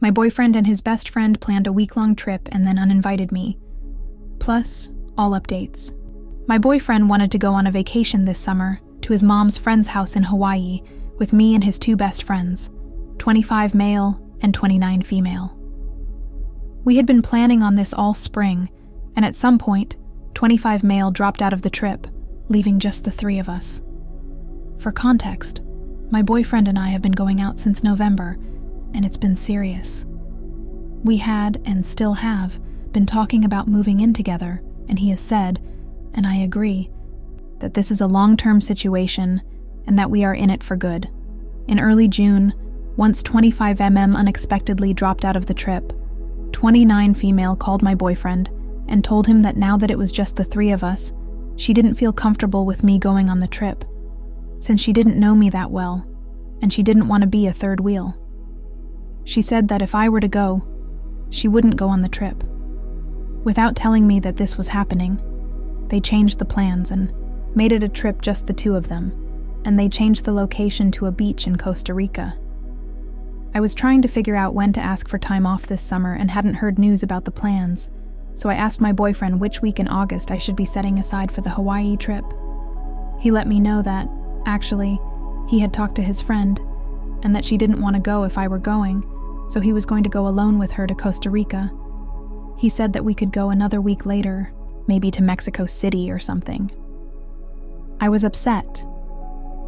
My boyfriend and his best friend planned a week-long trip and then uninvited me. Plus, all updates. My boyfriend wanted to go on a vacation this summer to his mom's friend's house in Hawaii with me and his two best friends, 25 male and 29 female. We had been planning on this all spring, and at some point, 25 male dropped out of the trip, leaving just the three of us. For context, my boyfriend and I have been going out since November, and it's been serious. We had, and still have, been talking about moving in together, and he has said, and I agree, that this is a long-term situation and that we are in it for good. In early June, once 25 unexpectedly dropped out of the trip, 29 female called my boyfriend and told him that now that it was just the three of us, she didn't feel comfortable with me going on the trip, since she didn't know me that well, and she didn't want to be a third wheel. She said that if I were to go, she wouldn't go on the trip. Without telling me that this was happening, they changed the plans and made it a trip just the two of them, and they changed the location to a beach in Costa Rica. I was trying to figure out when to ask for time off this summer and hadn't heard news about the plans, so I asked my boyfriend which week in August I should be setting aside for the Hawaii trip. He let me know that, actually, he had talked to his friend, and that she didn't want to go if I were going, so he was going to go alone with her to Costa Rica. He said that we could go another week later, maybe to Mexico City or something. I was upset,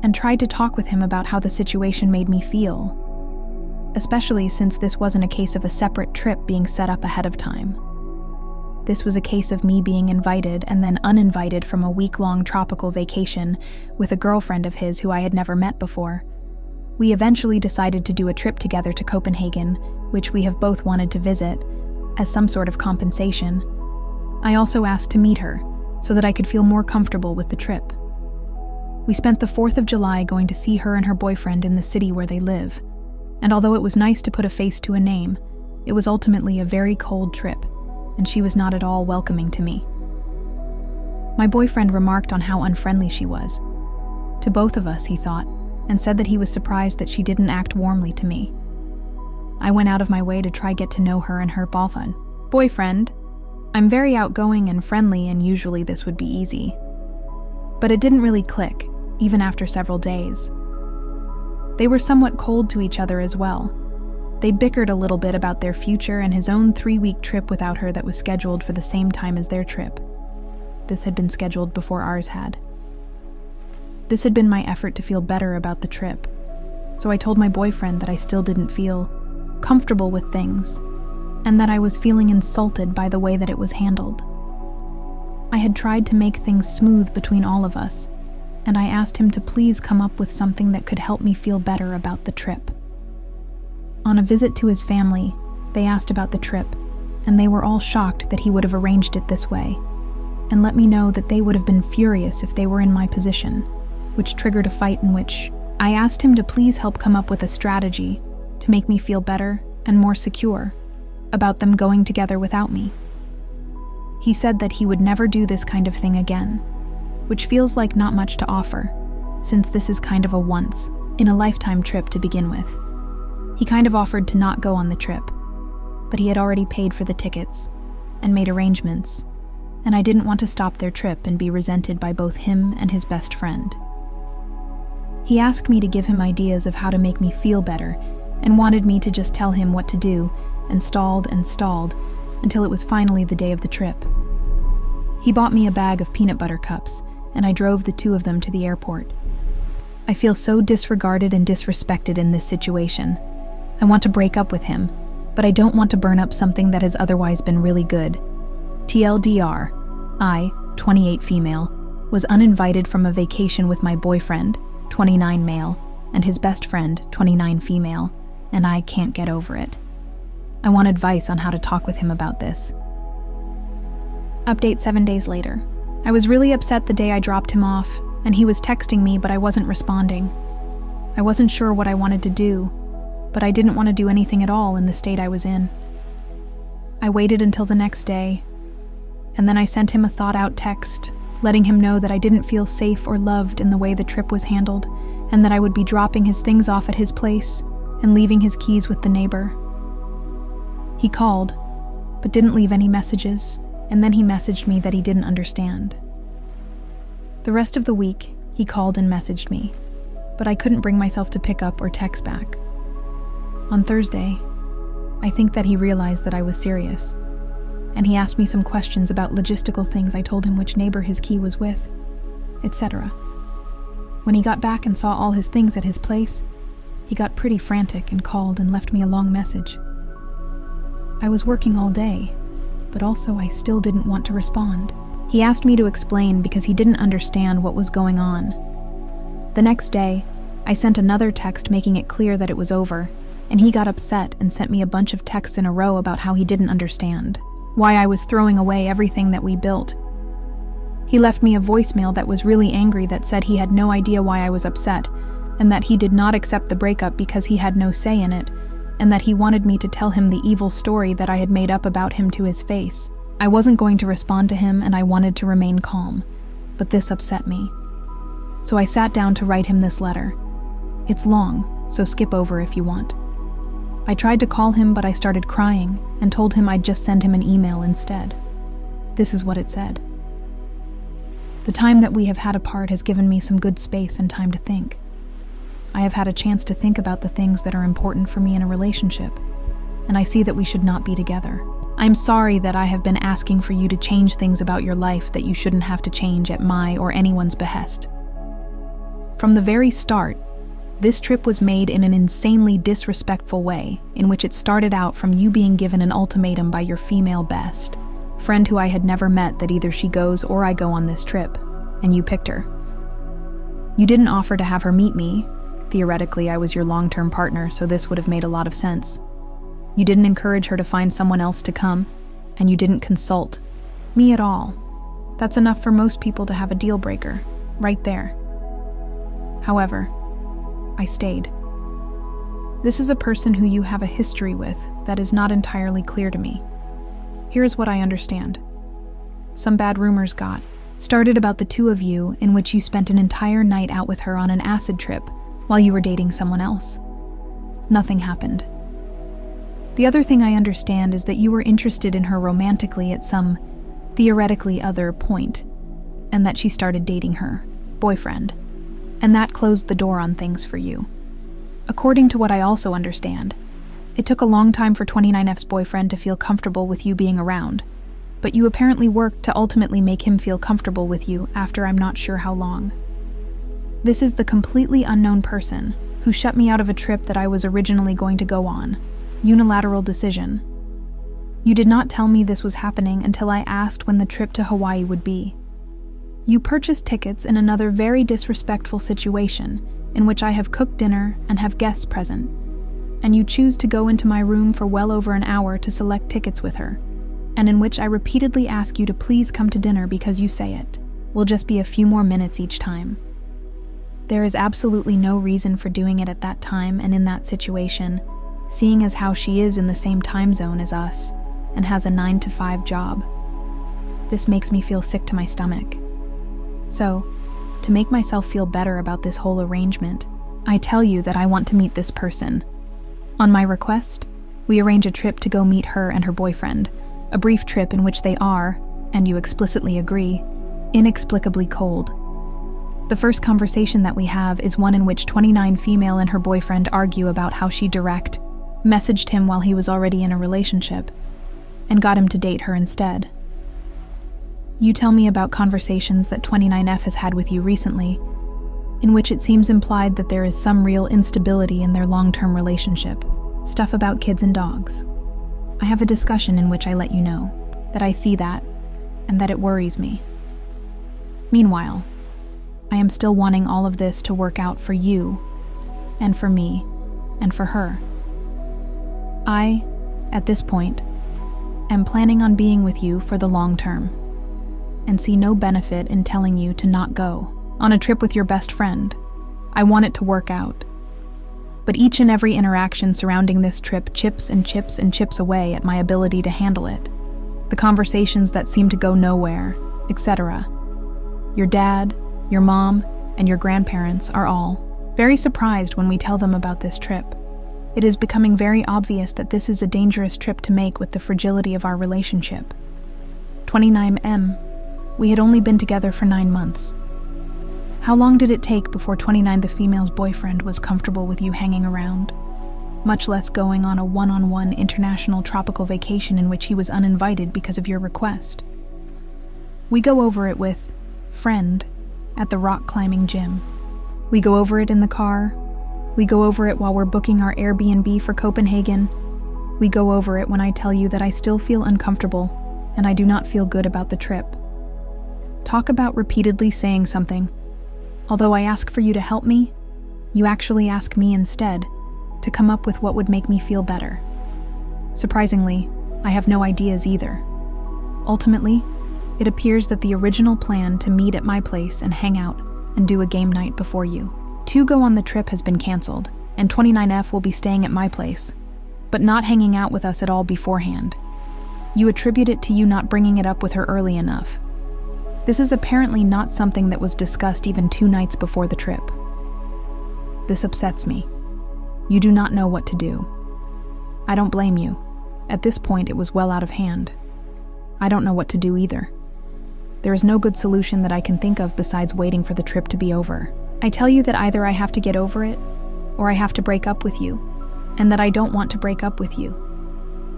and tried to talk with him about how the situation made me feel, especially since this wasn't a case of a separate trip being set up ahead of time. This was a case of me being invited and then uninvited from a week-long tropical vacation with a girlfriend of his who I had never met before. We eventually decided to do a trip together to Copenhagen, which we have both wanted to visit, as some sort of compensation. I also asked to meet her, so that I could feel more comfortable with the trip. We spent the 4th of July going to see her and her boyfriend in the city where they live, and although it was nice to put a face to a name, it was ultimately a very cold trip, and she was not at all welcoming to me. My boyfriend remarked on how unfriendly she was. To both of us, he thought, and said that he was surprised that she didn't act warmly to me. I went out of my way to try get to know her and her boyfriend. I'm very outgoing and friendly, and usually this would be easy. But it didn't really click, even after several days. They were somewhat cold to each other as well. They bickered a little bit about their future and his own 3-week trip without her that was scheduled for the same time as their trip. This had been scheduled before ours had. This had been my effort to feel better about the trip, so I told my boyfriend that I still didn't feel comfortable with things, and that I was feeling insulted by the way that it was handled. I had tried to make things smooth between all of us, and I asked him to please come up with something that could help me feel better about the trip. On a visit to his family, they asked about the trip, and they were all shocked that he would have arranged it this way, and let me know that they would have been furious if they were in my position, which triggered a fight in which I asked him to please help come up with a strategy to make me feel better and more secure about them going together without me. He said that he would never do this kind of thing again, which feels like not much to offer, since this is kind of a once-in-a-lifetime trip to begin with. He kind of offered to not go on the trip, but he had already paid for the tickets and made arrangements, and I didn't want to stop their trip and be resented by both him and his best friend. He asked me to give him ideas of how to make me feel better and wanted me to just tell him what to do, and stalled until it was finally the day of the trip. He bought me a bag of peanut butter cups, and I drove the two of them to the airport. I feel so disregarded and disrespected in this situation. I want to break up with him, but I don't want to burn up something that has otherwise been really good. TLDR, I, 28 female, was uninvited from a vacation with my boyfriend, 29 male, and his best friend, 29 female, and I can't get over it. I want advice on how to talk with him about this. Update 7 days later. I was really upset the day I dropped him off, and he was texting me, but I wasn't responding. I wasn't sure what I wanted to do, but I didn't want to do anything at all in the state I was in. I waited until the next day, and then I sent him a thought-out text, letting him know that I didn't feel safe or loved in the way the trip was handled, and that I would be dropping his things off at his place and leaving his keys with the neighbor. He called, but didn't leave any messages, and then he messaged me that he didn't understand. The rest of the week, he called and messaged me, but I couldn't bring myself to pick up or text back. On Thursday, I think that he realized that I was serious, and he asked me some questions about logistical things. I told him which neighbor his key was with, etc. When he got back and saw all his things at his place, he got pretty frantic and called and left me a long message. I was working all day, but also I still didn't want to respond. He asked me to explain because he didn't understand what was going on. The next day, I sent another text making it clear that it was over, and he got upset and sent me a bunch of texts in a row about how he didn't understand, why I was throwing away everything that we built. He left me a voicemail that was really angry that said he had no idea why I was upset, and that he did not accept the breakup because he had no say in it, and that he wanted me to tell him the evil story that I had made up about him to his face. I wasn't going to respond to him, and I wanted to remain calm, but this upset me. So I sat down to write him this letter. It's long, so skip over if you want. I tried to call him, but I started crying and told him I'd just send him an email instead. This is what it said. The time that we have had apart has given me some good space and time to think. I have had a chance to think about the things that are important for me in a relationship, and I see that we should not be together. I'm sorry that I have been asking for you to change things about your life that you shouldn't have to change at my or anyone's behest. From the very start, this trip was made in an insanely disrespectful way, in which it started out from you being given an ultimatum by your female best friend who I had never met that either she goes or I go on this trip, and you picked her. You didn't offer to have her meet me. Theoretically, I was your long-term partner, so this would have made a lot of sense. You didn't encourage her to find someone else to come, and you didn't consult me at all. That's enough for most people to have a deal breaker, right there. However, I stayed. This is a person who you have a history with that is not entirely clear to me. Here's what I understand. Some bad rumors got started about the two of you, in which you spent an entire night out with her on an acid trip while you were dating someone else. Nothing happened. The other thing I understand is that you were interested in her romantically at some theoretically other point, and that she started dating her boyfriend, and that closed the door on things for you. According to what I also understand, it took a long time for 29F's boyfriend to feel comfortable with you being around, but you apparently worked to ultimately make him feel comfortable with you after I'm not sure how long. This is the completely unknown person who shut me out of a trip that I was originally going to go on. Unilateral decision. You did not tell me this was happening until I asked when the trip to Hawaii would be. You purchased tickets in another very disrespectful situation in which I have cooked dinner and have guests present, and you choose to go into my room for well over an hour to select tickets with her, and in which I repeatedly ask you to please come to dinner because you say it will just be a few more minutes each time. There is absolutely no reason for doing it at that time and in that situation, seeing as how she is in the same time zone as us and has a 9-to-5 job. This makes me feel sick to my stomach. So, to make myself feel better about this whole arrangement, I tell you that I want to meet this person. On my request, we arrange a trip to go meet her and her boyfriend, a brief trip in which they are, and you explicitly agree, inexplicably cold. The first conversation that we have is one in which 29 female and her boyfriend argue about how she messaged him while he was already in a relationship, and got him to date her instead. You tell me about conversations that 29F has had with you recently, in which it seems implied that there is some real instability in their long-term relationship, stuff about kids and dogs. I have a discussion in which I let you know that I see that, and that it worries me. Meanwhile, I am still wanting all of this to work out for you, and for me, and for her. I, at this point, am planning on being with you for the long term, and see no benefit in telling you to not go on a trip with your best friend. I want it to work out. But each and every interaction surrounding this trip chips and chips and chips away at my ability to handle it. The conversations that seem to go nowhere, etc. Your dad, your mom, and your grandparents are all very surprised when we tell them about this trip. It is becoming very obvious that this is a dangerous trip to make with the fragility of our relationship. 29M. We had only been together for 9 months. How long did it take before 29 the female's boyfriend was comfortable with you hanging around? Much less going on a one-on-one international tropical vacation in which he was uninvited because of your request. We go over it with friend at the rock climbing gym. We go over it in the car. We go over it while we're booking our Airbnb for Copenhagen. We go over it when I tell you that I still feel uncomfortable and I do not feel good about the trip. Talk about repeatedly saying something. Although I ask for you to help me, you actually ask me instead to come up with what would make me feel better. Surprisingly, I have no ideas either. Ultimately, it appears that the original plan to meet at my place and hang out and do a game night before you to go on the trip has been canceled, and 29F will be staying at my place, but not hanging out with us at all beforehand. You attribute it to you not bringing it up with her early enough. This is apparently not something that was discussed even 2 nights before the trip. This upsets me. You do not know what to do. I don't blame you. At this point, it was well out of hand. I don't know what to do either. There is no good solution that I can think of besides waiting for the trip to be over. I tell you that either I have to get over it, or I have to break up with you, and that I don't want to break up with you.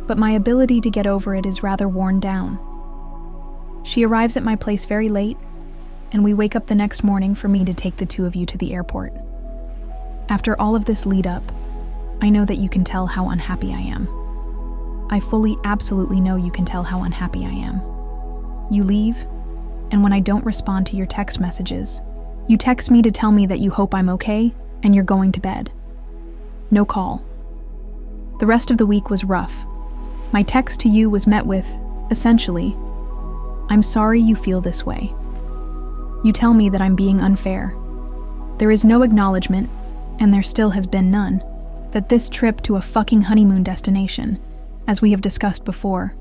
But my ability to get over it is rather worn down. She arrives at my place very late, and we wake up the next morning for me to take the 2 of you to the airport. After all of this lead up, I know that you can tell how unhappy I am. I fully, absolutely know you can tell how unhappy I am. You leave, and when I don't respond to your text messages, you text me to tell me that you hope I'm okay and you're going to bed. No call. The rest of the week was rough. My text to you was met with, essentially, I'm sorry you feel this way. You tell me that I'm being unfair. There is no acknowledgement, and there still has been none, that this trip to a fucking honeymoon destination, as we have discussed before,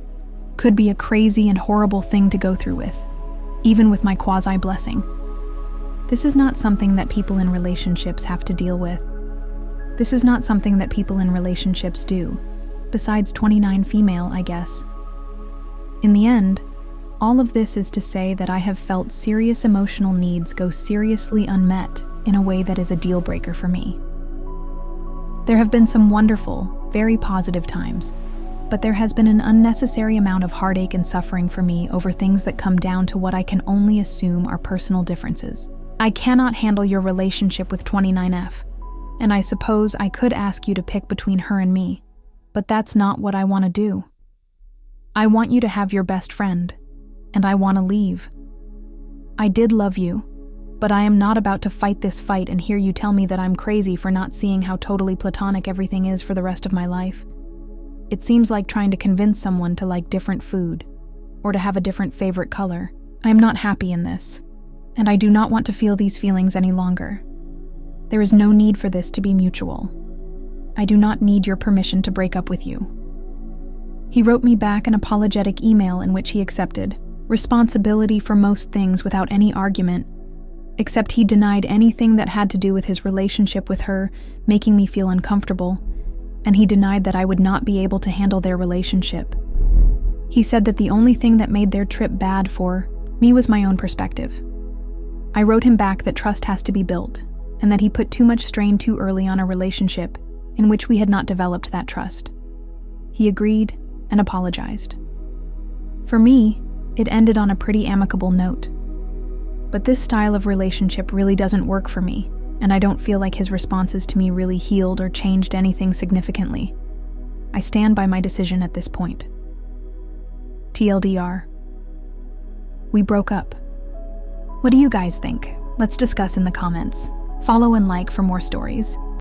could be a crazy and horrible thing to go through with, even with my quasi-blessing. This is not something that people in relationships have to deal with. This is not something that people in relationships do, besides 29 female, I guess. In the end, all of this is to say that I have felt serious emotional needs go seriously unmet in a way that is a deal breaker for me. There have been some wonderful, very positive times, but there has been an unnecessary amount of heartache and suffering for me over things that come down to what I can only assume are personal differences. I cannot handle your relationship with 29F, and I suppose I could ask you to pick between her and me, but that's not what I want to do. I want you to have your best friend, and I want to leave. I did love you, but I am not about to fight this fight and hear you tell me that I'm crazy for not seeing how totally platonic everything is for the rest of my life. It seems like trying to convince someone to like different food, or to have a different favorite color. I am not happy in this, and I do not want to feel these feelings any longer. There is no need for this to be mutual. I do not need your permission to break up with you. He wrote me back an apologetic email in which he accepted responsibility for most things without any argument, except he denied anything that had to do with his relationship with her making me feel uncomfortable, and he denied that I would not be able to handle their relationship. He said that the only thing that made their trip bad for me was my own perspective. I wrote him back that trust has to be built, and that he put too much strain too early on a relationship in which we had not developed that trust. He agreed and apologized. For me, it ended on a pretty amicable note. But this style of relationship really doesn't work for me, and I don't feel like his responses to me really healed or changed anything significantly. I stand by my decision at this point. TLDR. We broke up. What do you guys think? Let's discuss in the comments. Follow and like for more stories.